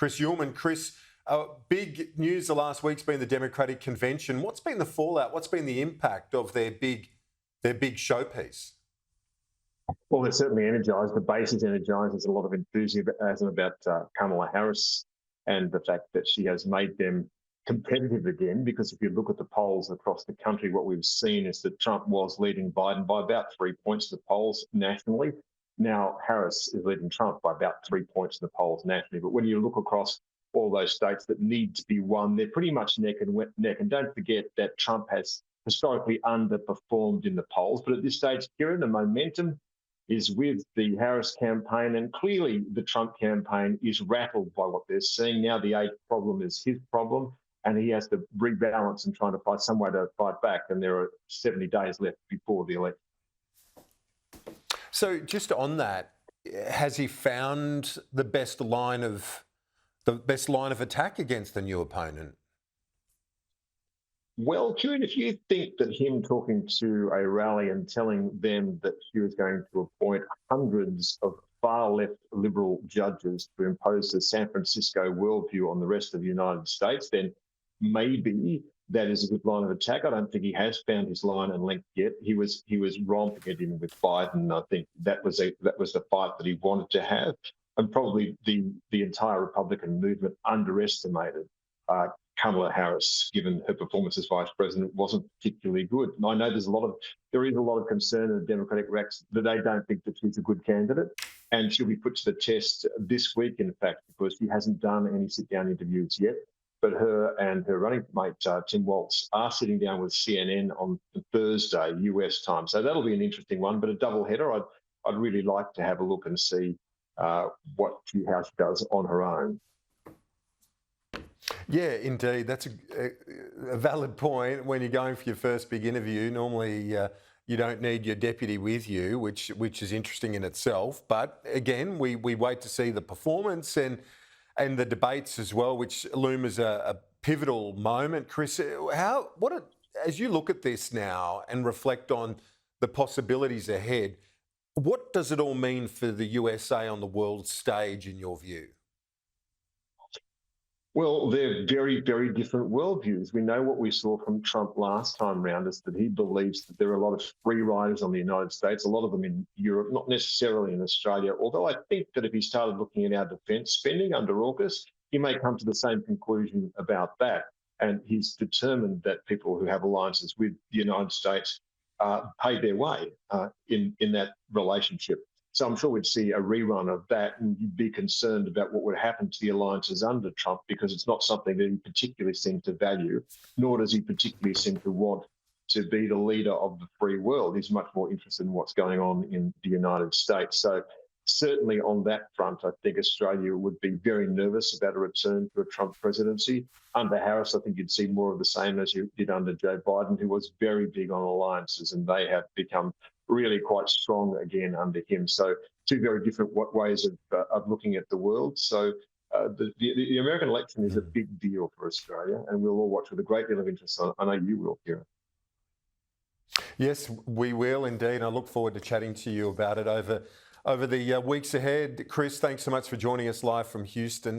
Chris Uhlmann. Chris, big news the last week's been the Democratic convention. What's been the fallout? What's been the impact of their big showpiece? Well, they're certainly energised. The base is energised. There's a lot of enthusiasm about Kamala Harris and the fact that she has made them competitive again, because if you look at the polls across the country, what we've seen is that Trump was leading Biden by about 3 points in the polls nationally. Now Harris is leading Trump by about 3 points in the polls nationally. But when you look across all those states that need to be won, they're pretty much neck and neck. And don't forget that Trump has historically underperformed in the polls. But at this stage, Kieran, the momentum is with the Harris campaign, and clearly the Trump campaign is rattled by what they're seeing. Now the age problem is his problem, and he has to rebalance and trying to find some way to fight back. And there are 70 days left before the election. So just on that, has he found the best line of attack against the new opponent? Well, Kieran, if you think that him talking to a rally and telling them that he was going to appoint hundreds of far-left liberal judges to impose the San Francisco worldview on the rest of the United States, then maybe that is a good line of attack. I don't think he has found his line and length yet. He was romping at him with Biden. I think that was the fight that he wanted to have, and probably the entire Republican movement underestimated Kamala Harris, given her performance as vice president, wasn't particularly good. And I know there is a lot of concern in the Democratic ranks that they don't think that she's a good candidate, and she'll be put to the test this week, in fact, because she hasn't done any sit-down interviews yet. But her and her running mate, Tim Walz, are sitting down with CNN on Thursday, US time. So that'll be an interesting one, but a double header. I'd really like to have a look and see how she does on her own. Yeah, indeed. That's a valid point. When you're going for your first big interview, normally you don't need your deputy with you, which is interesting in itself. But again, we wait to see the performance and the debates as well, which loom as a pivotal moment. Chris, as you look at this now and reflect on the possibilities ahead, what does it all mean for the USA on the world stage, in your view? Well, they're very, very different worldviews. We know what we saw from Trump last time round is that he believes that there are a lot of free riders on the United States, a lot of them in Europe, not necessarily in Australia. Although I think that if he started looking at our defence spending under AUKUS, he may come to the same conclusion about that. And he's determined that people who have alliances with the United States pay their way in that relationship. So I'm sure we'd see a rerun of that, and you'd be concerned about what would happen to the alliances under Trump, because it's not something that he particularly seems to value, nor does he particularly seem to want to be the leader of the free world. He's much more interested in what's going on in the United States. So certainly on that front, I think Australia would be very nervous about a return to a Trump presidency. Under Harris, I think you'd see more of the same as you did under Joe Biden, who was very big on alliances, and they have become really quite strong again under him. So two very different ways of looking at the world. So the American election is a big deal for Australia, and we'll all watch with a great deal of interest. I know you will, Kieran. Yes, we will indeed. I look forward to chatting to you about it over the weeks ahead. Chris, thanks so much for joining us live from Houston.